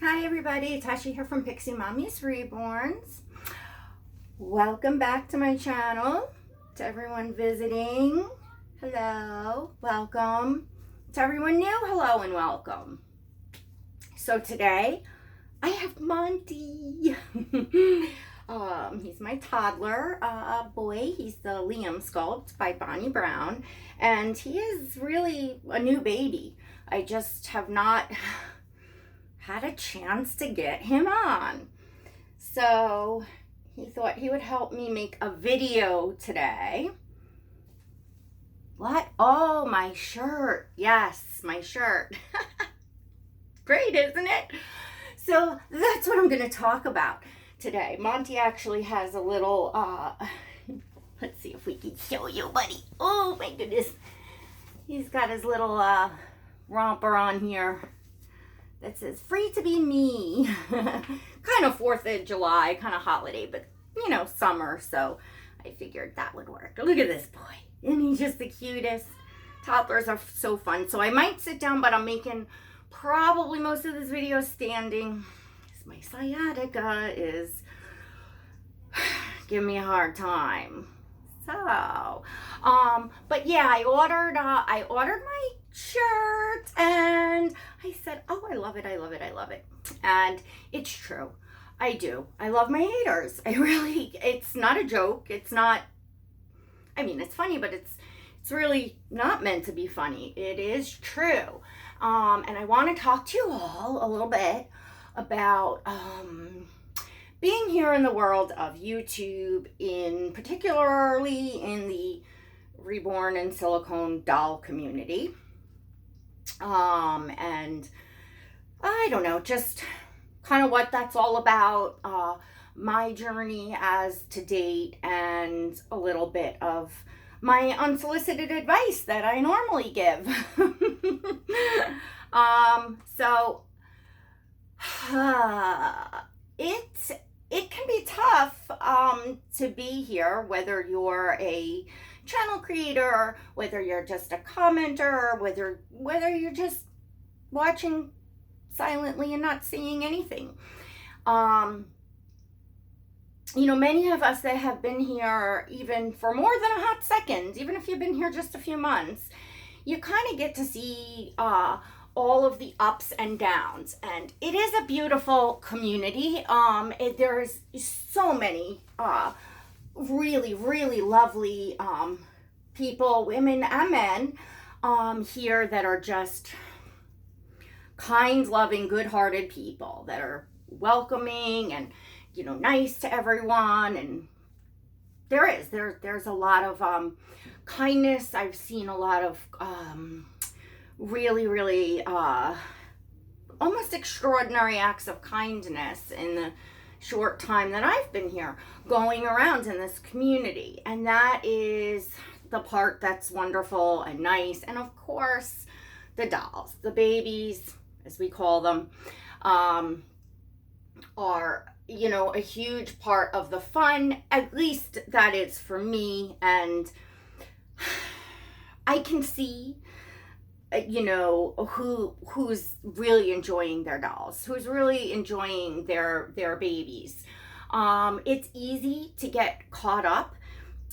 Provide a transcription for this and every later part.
Hi everybody, Tashi here from Pixie Mommy's Reborns. Welcome back to my channel. To everyone visiting, hello, welcome. To everyone new, hello and welcome. So today, I have Monty. He's my toddler boy. He's the Liam Sculpt by Bonnie Brown. And he is really a new baby. I just have not had a chance to get him on. So he thought he would help me make a video today. What? Oh, my shirt. Yes, my shirt. Great, isn't it? So that's what I'm going to talk about today. Monty actually has a little, let's see if we can show you, buddy. Oh my goodness. He's got his little romper on here that says free to be me. Kind of 4th of July, kind of holiday, but you know, summer, so I figured that would work. Look at this boy. And he's just the cutest. Toddlers are so fun. So I might sit down, but I'm making probably most of this video standing. My sciatica is giving me a hard time. So, but yeah, I ordered my shirt and I said, oh, I love it, I love it, I love it. And it's true. I do. I love my haters. It's not a joke. It's not, I mean, it's funny, but it's really not meant to be funny. It is true. And I want to talk to you all a little bit about, being here in the world of YouTube, particularly in the reborn and silicone doll community. And I don't know, just kind of what that's all about, my journey as to date, and a little bit of my unsolicited advice that I normally give. So it can be tough to be here, whether you're a channel creator, whether you're just a commenter, whether you're just watching silently and not seeing anything. You know, many of us that have been here even for more than a hot second, even if you've been here just a few months, you kind of get to see all of the ups and downs, and it is a beautiful community. There's so many really, really lovely people, women and men here that are just kind, loving, good-hearted people that are welcoming and, you know, nice to everyone. And there's a lot of kindness. I've seen a lot of really, really almost extraordinary acts of kindness in the short time that I've been here going around in this community. And that is the part that's wonderful and nice. And of course, the dolls, the babies, as we call them, are, you know, a huge part of the fun. At least that is for me. And I can see, you know, who's really enjoying their dolls, who's really enjoying their babies. It's easy to get caught up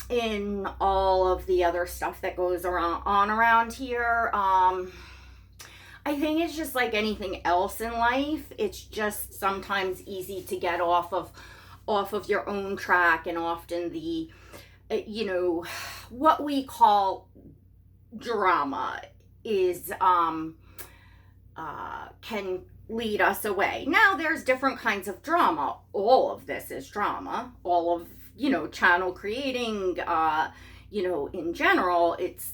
in all of the other stuff that goes around here. I think it's just like anything else in life. It's just sometimes easy to get off of your own track, and often the, you know, what we call drama is can lead us away. Now, there's different kinds of drama. All of this is drama. All of, you know, channel creating, you know, in general, it's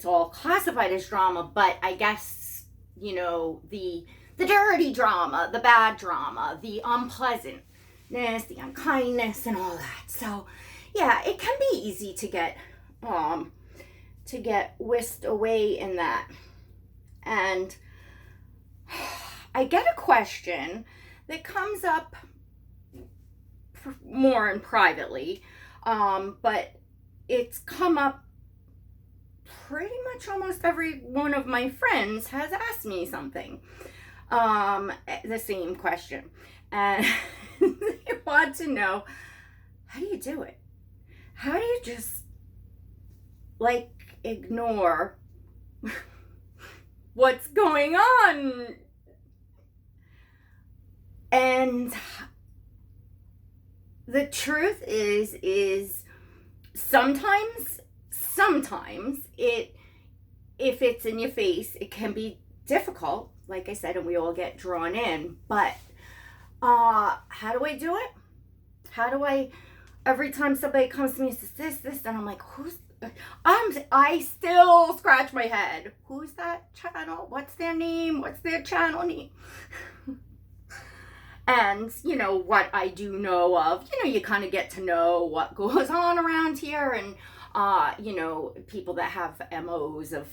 all classified as drama. But I guess, you know, the dirty drama, the bad drama, the unpleasantness, the unkindness, and all that. So yeah, it can be easy to get whisked away in that. And I get a question that comes up more and privately, but it's come up pretty much almost every one of my friends has asked me something. the same question. And they want to know, how do you do it? How do you just like ignore what's going on? And the truth is sometimes if it's in your face, it can be difficult, like I said, and we all get drawn in. But how do I do it? How do I, every time somebody comes to me and says this, and I'm like, I still scratch my head. Who's that channel? What's their name? What's their channel name? And, what I do know of, you kind of get to know what goes on around here, and, people that have MOs of,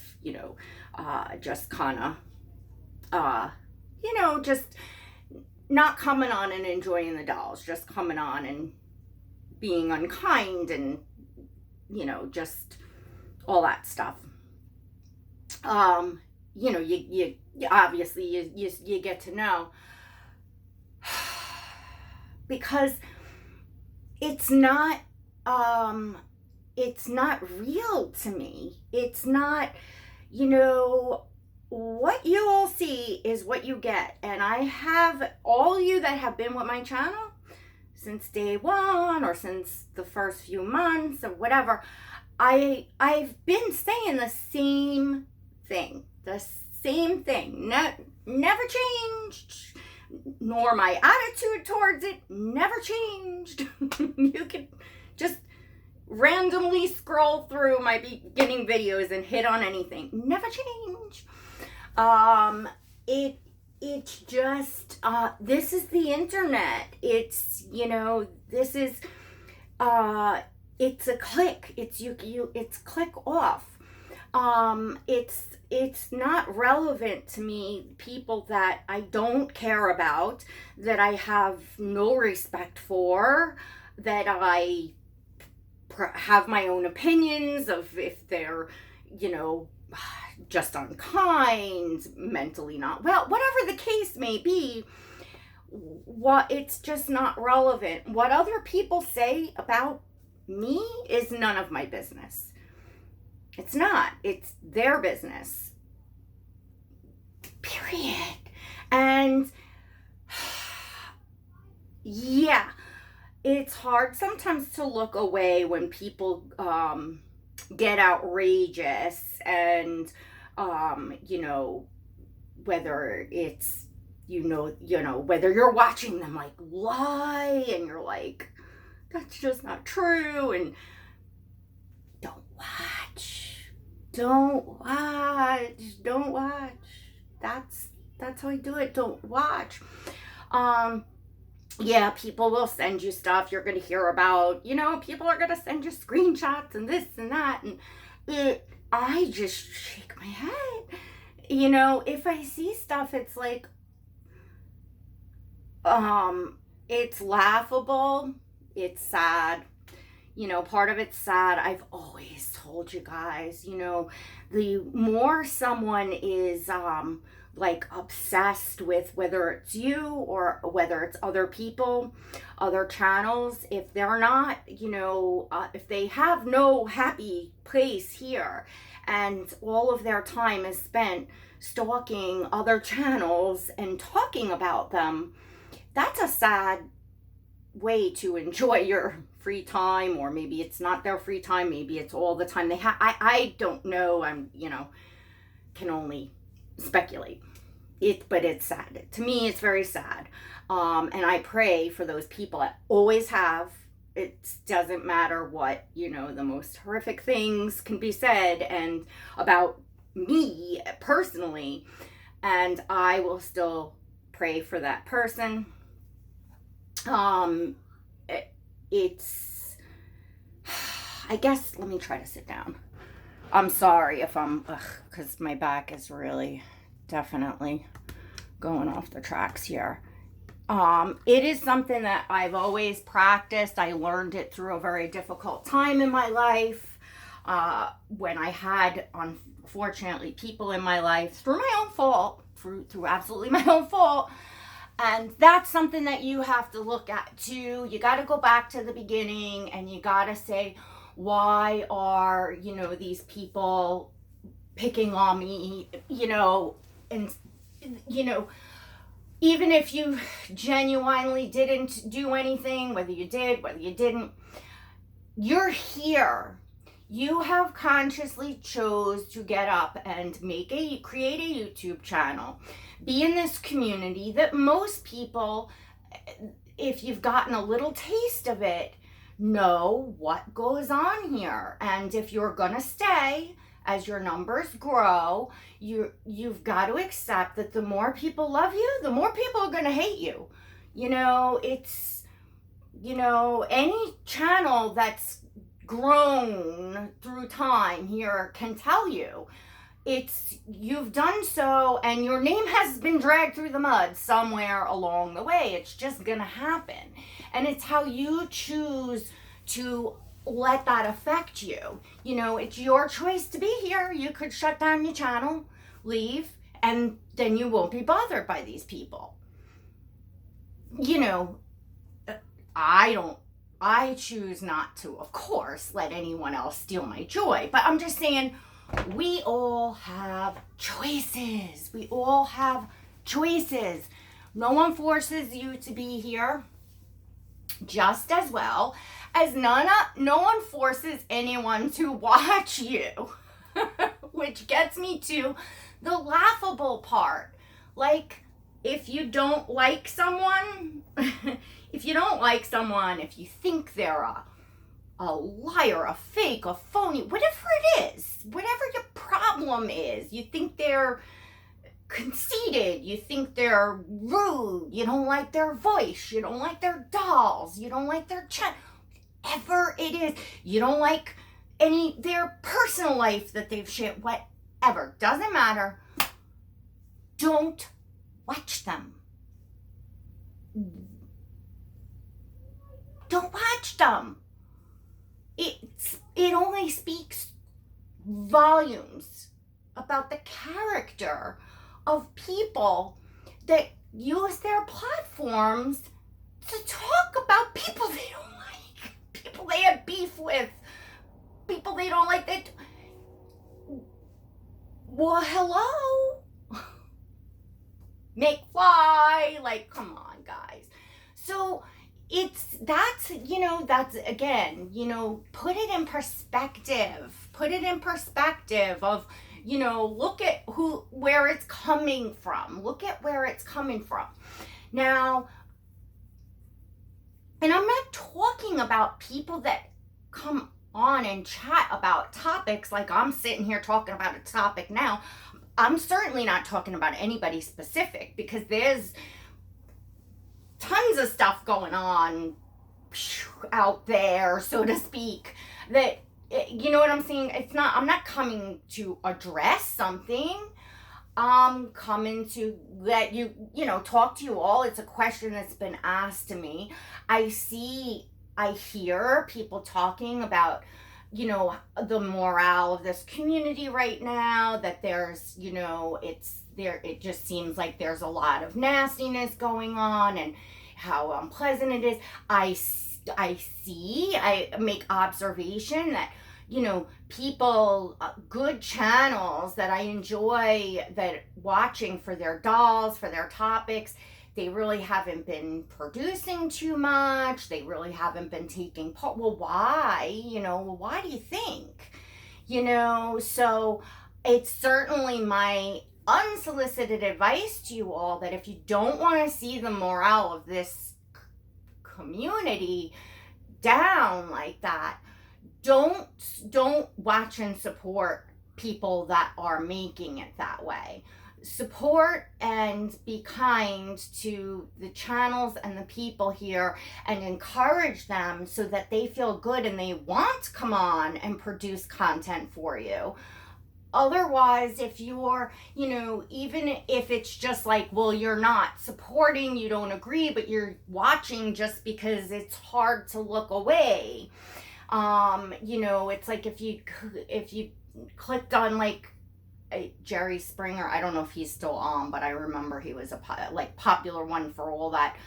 just kind of, just not coming on and enjoying the dolls, just coming on and being unkind and, just all that stuff. You obviously you get to know, because it's not real to me. It's not, what you all see is what you get. And I have all you that have been with my channel since day one or since the first few months or whatever, I've been saying the same thing. Never changed. Nor my attitude towards it never changed. You can just randomly scroll through my beginning videos and hit on anything. Never change. It's just, this is the internet. It's, this is, it's a click. It's click off. It's not relevant to me, people that I don't care about, that I have no respect for, that I have my own opinions of if they're, just unkind, mentally not well, whatever the case may be. It's just not relevant. What other people say about me is none of my business. It's not. It's their business. Period. And yeah, it's hard sometimes to look away when people get outrageous and whether it's whether you're watching them like lie and you're like, that's just not true, and don't watch. That's how I do it. Don't watch. Yeah, people will send you stuff you're going to hear about. People are going to send you screenshots and this and that. And I just shake my head. If I see stuff, it's like, it's laughable. It's sad. Part of it's sad. I've always told you guys, the more someone is, like obsessed with whether it's you or whether it's other people, other channels, if they're not, if they have no happy place here and all of their time is spent stalking other channels and talking about them, that's a sad way to enjoy your free time. Or maybe it's not their free time, maybe it's all the time they have. I don't know. I'm can only speculate but it's sad. To me, it's very sad. And I pray for those people that always have. It doesn't matter what, the most horrific things can be said and about me personally, and I will still pray for that person. It's, I guess, let me try to sit down. I'm sorry if I'm, because my back is really definitely going off the tracks here. It is something that I've always practiced. I learned it through a very difficult time in my life, when I had, unfortunately, people in my life, through my own fault, through absolutely my own fault. And that's something that you have to look at too. You got to go back to the beginning and you got to say, why are, these people picking on me, and, even if you genuinely didn't do anything, whether you did, whether you didn't, you're here. You have consciously chose to get up and create a YouTube channel, be in this community that most people, if you've gotten a little taste of it, know what goes on here. And if you're gonna stay, as your numbers grow, you've got to accept that the more people love you, the more people are gonna hate you. It's any channel that's grown through time here can tell you you've done so, and your name has been dragged through the mud somewhere along the way. It's just gonna happen, and it's how you choose to let that affect you. It's your choice to be here. You could shut down your channel, leave, and then you won't be bothered by these people. I choose not to, of course, let anyone else steal my joy. But I'm just saying, we all have choices. We all have choices. No one forces you to be here, just as well as no one forces anyone to watch you. Which gets me to the laughable part. Like, if you don't like someone, if you think they're a liar, a fake, a phony, whatever it is, whatever your problem is, you think they're conceited, you think they're rude, you don't like their voice, you don't like their dolls, you don't like their whatever it is, you don't like their personal life that they've shared, whatever, doesn't matter. Don't watch them. Don't watch them. It only speaks volumes about the character of people that use their platforms to talk about people they don't like, people they have beef with, people they don't like. Well, hello? McFly, like, come on, guys. So that's again, put it in perspective. Put it in perspective of, look at where it's coming from. Look at where it's coming from. Now, and I'm not talking about people that come on and chat about topics like I'm sitting here talking about a topic now. I'm certainly not talking about anybody specific, because there's tons of stuff going on out there, so to speak, that, you know what I'm saying? I'm not coming to address something. I'm coming to let you, talk to you all. It's a question that's been asked to me. I hear people talking about, the morale of this community right now, that there's, it just seems like there's a lot of nastiness going on and how unpleasant it is. I make observation that, people, good channels that I enjoy that watching for their dolls, for their topics, they really haven't been producing too much. They really haven't been taking part. Well, why? Why do you think? So it's certainly my unsolicited advice to you all that if you don't want to see the morale of this community down like that, don't watch and support people that are making it that way. Support and be kind to the channels and the people here and encourage them so that they feel good and they want to come on and produce content for you. Otherwise, if you're, even if it's just like, well, you're not supporting, you don't agree, but you're watching just because it's hard to look away. It's like if you clicked on like Jerry Springer. I don't know if he's still on, but I remember he was a popular one for all that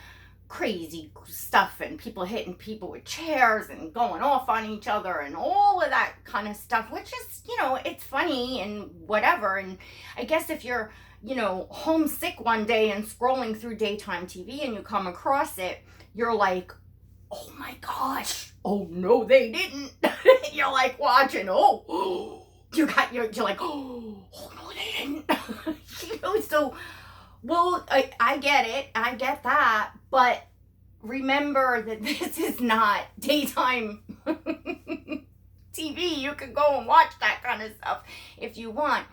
crazy stuff and people hitting people with chairs and going off on each other and all of that kind of stuff, which is, it's funny and whatever. And I guess if you're, homesick one day and scrolling through daytime TV and you come across it, you're like, oh my gosh, oh no, they didn't. You're like watching, you're like, oh no, they didn't. So, well, I get it. I get that. But remember that this is not daytime TV. You can go and watch that kind of stuff if you want.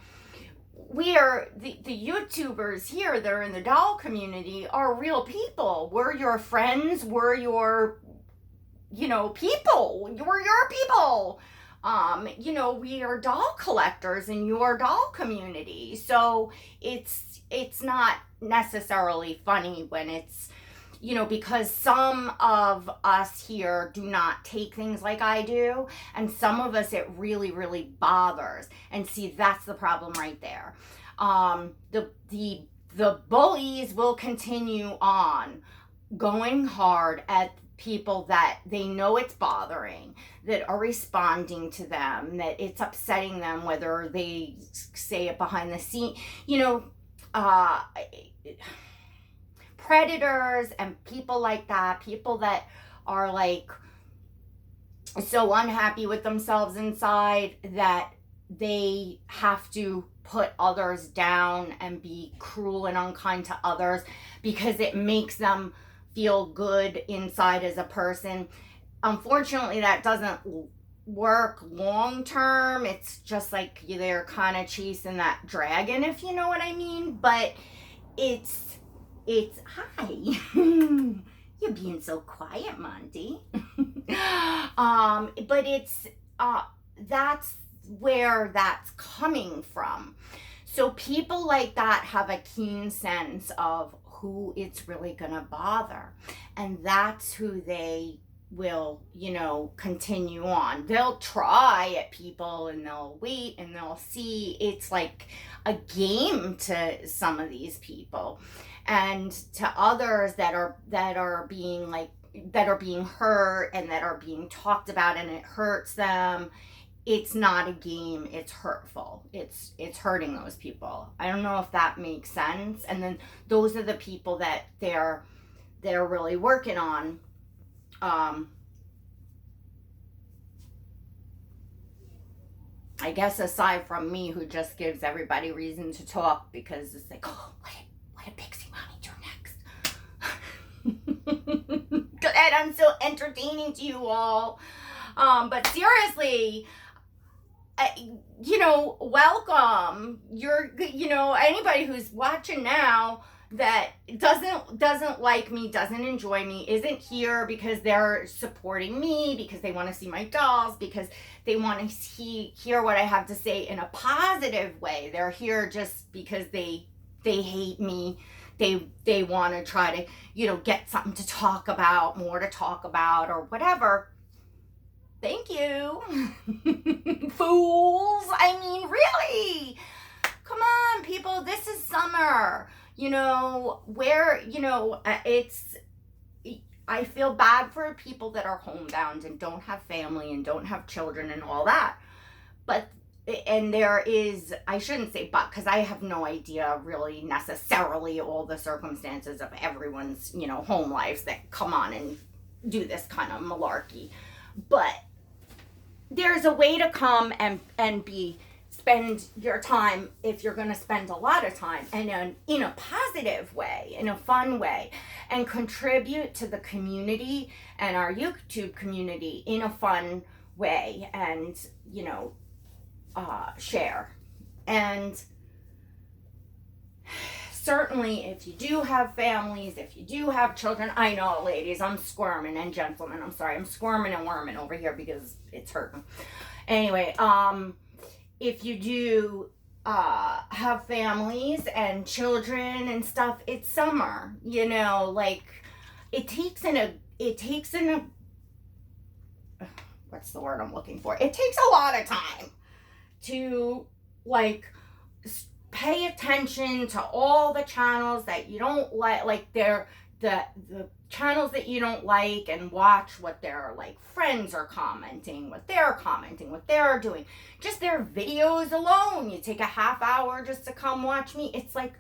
We are, the YouTubers here that are in the doll community are real people. We're your friends. We're your, people. We're your people. We are doll collectors in your doll community. So it's not necessarily funny when it's, because some of us here do not take things like I do, and some of us it really, really bothers. And see, that's the problem right there. The bullies will continue on going hard at people that they know it's bothering, that are responding to them, that it's upsetting them, whether they say it behind the scene, predators and people like that, people that are like so unhappy with themselves inside that they have to put others down and be cruel and unkind to others because it makes them feel good inside as a person. Unfortunately, that doesn't work long term. It's just like they're kind of chasing that dragon, if you know what I mean. But it's hi. You're being so quiet, Monty. But it's that's where that's coming from. So people like that have a keen sense of who it's really gonna bother, and that's who they will, continue on. They'll try at people and they'll wait and they'll see. It's like a game to some of these people, and to others that are being hurt and that are being talked about and it hurts them. It's not a game, it's hurtful. It's hurting those people. I don't know if that makes sense. And then those are the people that they're really working on. I guess aside from me, who just gives everybody reason to talk because it's like, what did Pixie Mommy do next? And I'm so entertaining to you all. But seriously, welcome. You're, anybody who's watching now that doesn't like me, doesn't enjoy me, isn't here because they're supporting me, because they want to see my dolls, because they want to hear what I have to say in a positive way. They're here just because they hate me. They want to try to, get something to talk about, more to talk about, or whatever. Thank you. Fools. I mean, really. Come on, people. This is summer. I feel bad for people that are homebound and don't have family and don't have children and all that. And there is, I shouldn't say but, because I have no idea really necessarily all the circumstances of everyone's, home lives that come on and do this kind of malarkey. But there's a way to come and spend your time, if you're going to spend a lot of time, and in a positive way, in a fun way, and contribute to the community and our YouTube community in a fun way, and share. And certainly if you do have families, if you do have children, I know, ladies, I'm squirming, and gentlemen, I'm sorry, I'm squirming and worming over here because it's hurting. Anyway, if you do have families and children and stuff, it's summer, it takes what's the word I'm looking for? It takes a lot of time to pay attention to all the channels that you don't like they're the channels that you don't like, and watch what their like friends are commenting, what they're doing, just their videos alone. You take a half hour just to come watch me. It's like,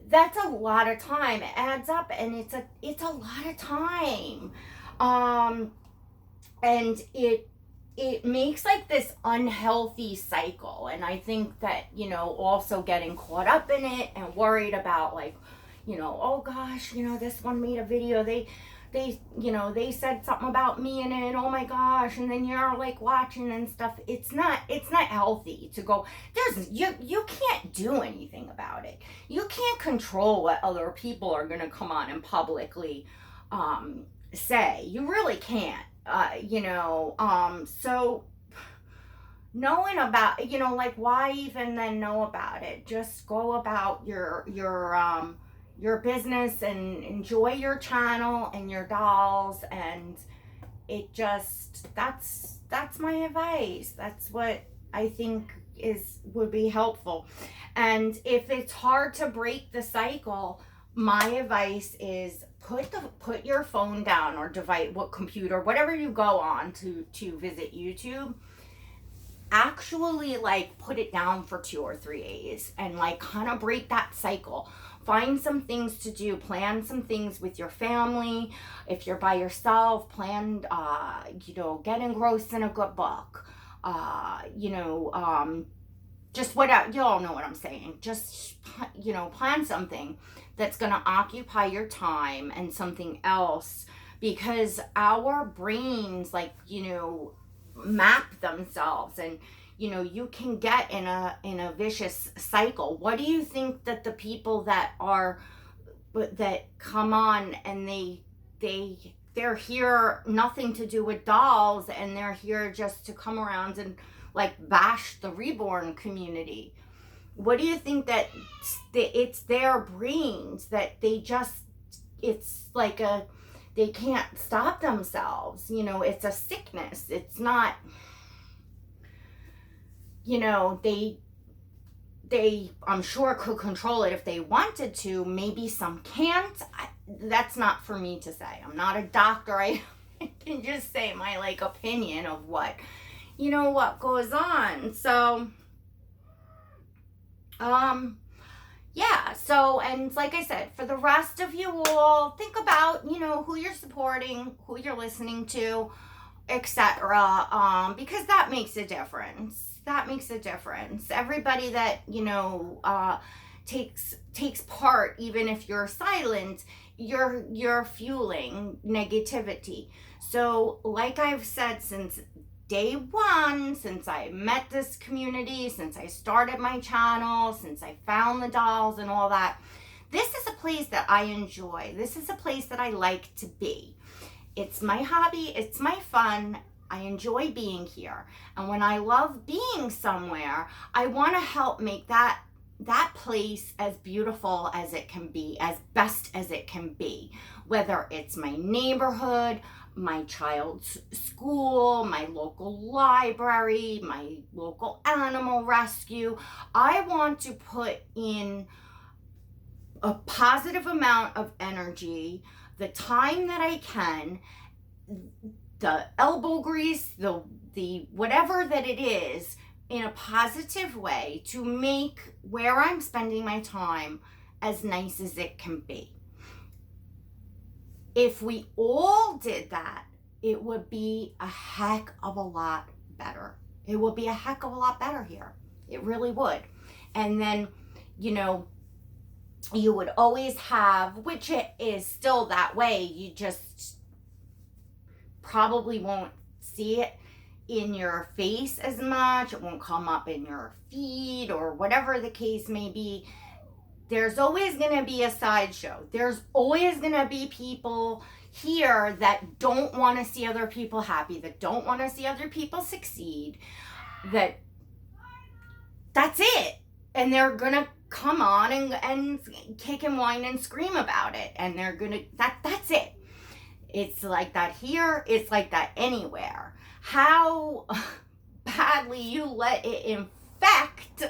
that's a lot of time. It adds up, and it's a lot of time. And it makes like this unhealthy cycle. And I think that, also getting caught up in it and worried about like, oh gosh, this one made a video, they said something about me in it, oh my gosh, and then you're like watching and stuff. It's not healthy to go. You can't do anything about it. You can't control what other people are gonna come on and publicly say. You really can't. So knowing about, like, why even then know about it? Just go about your business and enjoy your channel and your dolls. And that's my advice. That's what I think would be helpful. And if it's hard to break the cycle, my advice is put your phone down, or device, what computer, whatever you go on to visit YouTube. Actually, like, put it down for 2 or 3 days and like kind of break that cycle. Find some things to do. Plan some things with your family. If you're by yourself, plan, get engrossed in a good book. Just whatever. You all know what I'm saying. Just, plan something that's going to occupy your time, and something else, because our brains, like, map themselves, and you can get in a vicious cycle. What do you think that the people that come on and they're here nothing to do with dolls, and they're here just to come around and like bash the reborn community? What do you think that it's their brains that it's like they can't stop themselves? It's a sickness. It's not, they I'm sure could control it if they wanted to. Maybe some can't. That's not for me to say. I'm not a doctor. I can just say my like opinion of what goes on. So yeah, so, and like I said, for the rest of you all, think about, who you're supporting, who you're listening to, etc. Because that makes a difference. Everybody that, takes part, even if you're silent, you're fueling negativity. So, like I've said since day one, since I met this community, since I started my channel, since I found the dolls and all that, this is a place that I enjoy. This is a place that I like to be. It's my hobby. It's my fun. I enjoy being here. And when I love being somewhere, I want to help make that place as beautiful as it can be, as best as it can be. Whether it's my neighborhood, my child's school, my local library, my local animal rescue. I want to put in a positive amount of energy, the time that I can, the elbow grease, the whatever that it is, in a positive way, to make where I'm spending my time as nice as it can be. If we all did that, it would be a heck of a lot better. It would be a heck of a lot better here. It really would. And then, you would always have, which it is still that way, you just probably won't see it in your face as much. It won't come up in your feed or whatever the case may be. There's always going to be a sideshow. There's always going to be people here that don't want to see other people happy, that don't want to see other people succeed, that's it. And they're going to come on and kick and whine and scream about it. And they're going to, that's it. It's like that here. It's like that anywhere. How badly you let it infect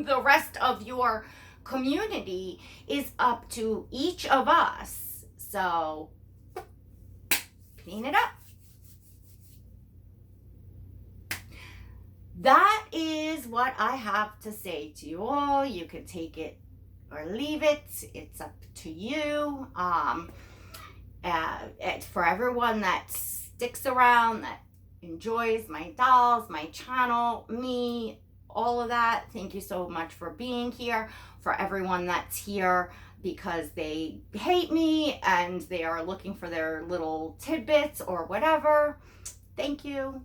the rest of your community is up to each of us. So clean it up. That is what I have to say to you all. You can take it or leave it. It's up to you. For everyone that sticks around, that enjoys my dolls, my channel, me, all of that, thank you so much for being here. For everyone that's here because they hate me and they are looking for their little tidbits or whatever, thank you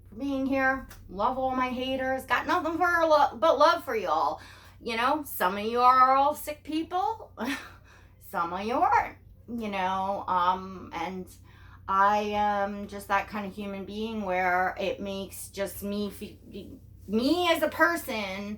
for being here. Love all my haters. Got nothing but love for y'all. You know, some of you are all sick people. Some of you aren't, you know, and I am just that kind of human being where it makes just me as a person,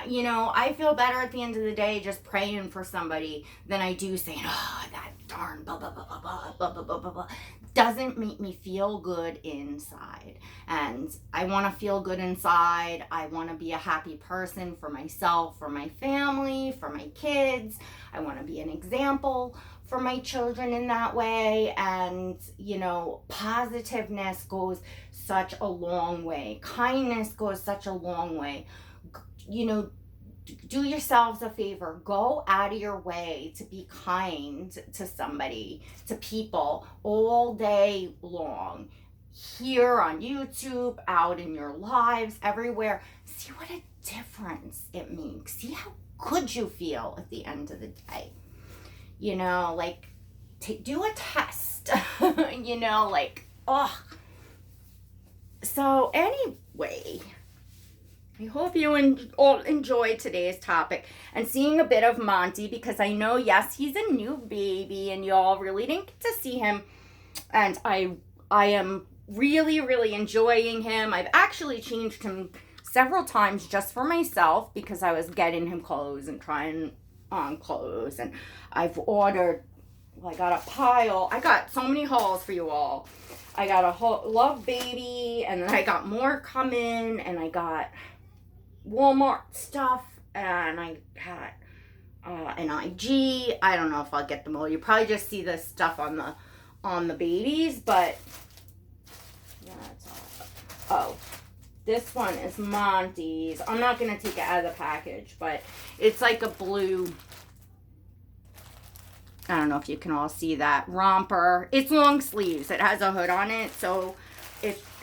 you know, I feel better at the end of the day just praying for somebody than I do saying, oh, that darn blah, blah, blah, blah, blah, blah, blah, blah, blah, blah. Doesn't make me feel good inside. And I want to feel good inside. I want to be a happy person for myself, for my family, for my kids. I want to be an example for my children in that way. And, you know, positiveness goes such a long way. Kindness goes such a long way. You know, do yourselves a favor. Go out of your way to be kind to somebody, to people all day long. Here on YouTube, out in your lives, everywhere. See what a difference it makes. See how good you feel at the end of the day. You know, like, do a test. You know, like, oh. So anyway, I hope you all enjoyed today's topic and seeing a bit of Monty, because I know, yes, he's a new baby and y'all really didn't get to see him. And I am really, really enjoying him. I've actually changed him several times just for myself because I was getting him clothes and trying on clothes. And I've ordered, well, I got a pile. I got so many hauls for you all. I got a Love Baby, and then I got more coming, and I got Walmart stuff, and I had an IG. I don't know if I'll get them all. You probably just see the stuff on the babies, but yeah, it's all. Oh, this one is Monty's. I'm not gonna take it out of the package, but it's like a blue. I don't know if you can all see that romper. It's long sleeves. It has a hood on it, so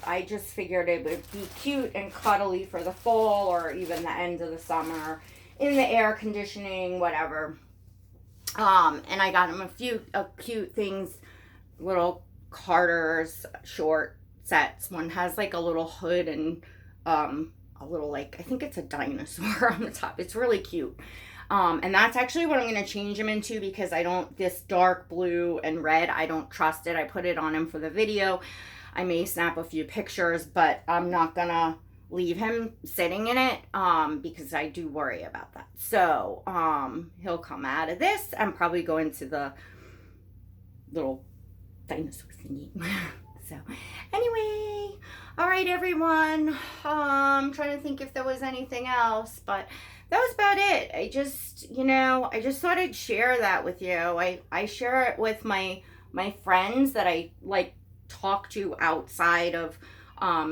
I just figured it would be cute and cuddly for the fall or even the end of the summer in the air conditioning, whatever. And I got him a few cute things, little Carter's short sets. One has like a little hood and a little, like, I think it's a dinosaur on the top. It's really cute. And that's actually what I'm going to change him into, because this dark blue and red, I don't trust it. I put it on him for the video. I may snap a few pictures, but I'm not going to leave him sitting in it, because I do worry about that. So, he'll come out of this and probably go into the little dinosaur thingy. So, anyway, all right, everyone. I'm trying to think if there was anything else, but that was about it. I just thought I'd share that with you. I share it with my friends that I like talk to outside of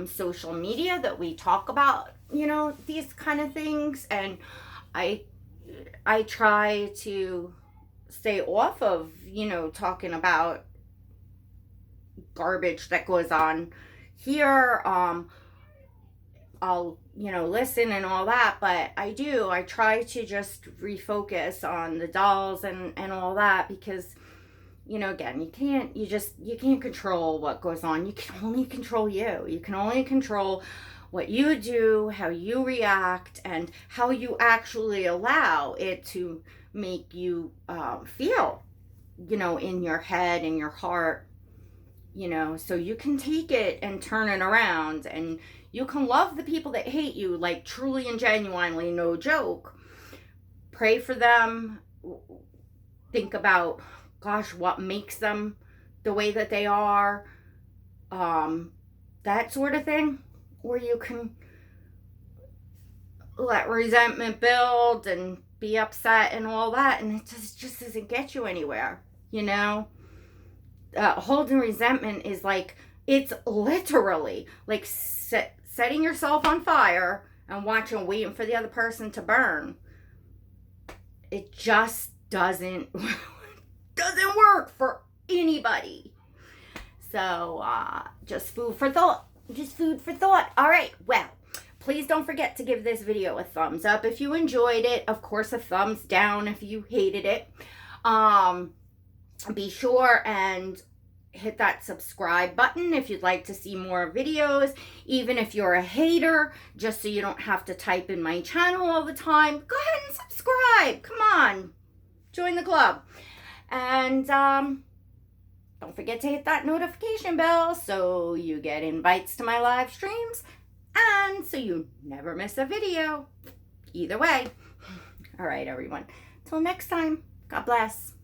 social media, that we talk about, you know, these kind of things, and I try to stay off of, you know, talking about garbage that goes on here. I'll, you know, listen and all that, but I try to just refocus on the dolls and all that, because, you know, again, you can't control what goes on. You can only control you. You can only control what you do, how you react, and how you actually allow it to make you feel, you know, in your head, in your heart, you know, so you can take it and turn it around, and you can love the people that hate you, like, truly and genuinely, no joke. Pray for them. Think about, gosh, what makes them the way that they are. That sort of thing. Or you can let resentment build and be upset and all that, and it just doesn't get you anywhere, you know? Holding resentment is like, it's literally like setting yourself on fire and waiting for the other person to burn. It just doesn't work for anybody. So just food for thought. All right, well, please don't forget to give this video a thumbs up if you enjoyed it. Of course, a thumbs down if you hated it. Be sure and hit that subscribe button if you'd like to see more videos. Even if you're a hater, just so you don't have to type in my channel all the time, go ahead and subscribe. Come on, join the club. And don't forget to hit that notification bell so you get invites to my live streams and so you never miss a video. Either way. All right, everyone. Till next time, God bless.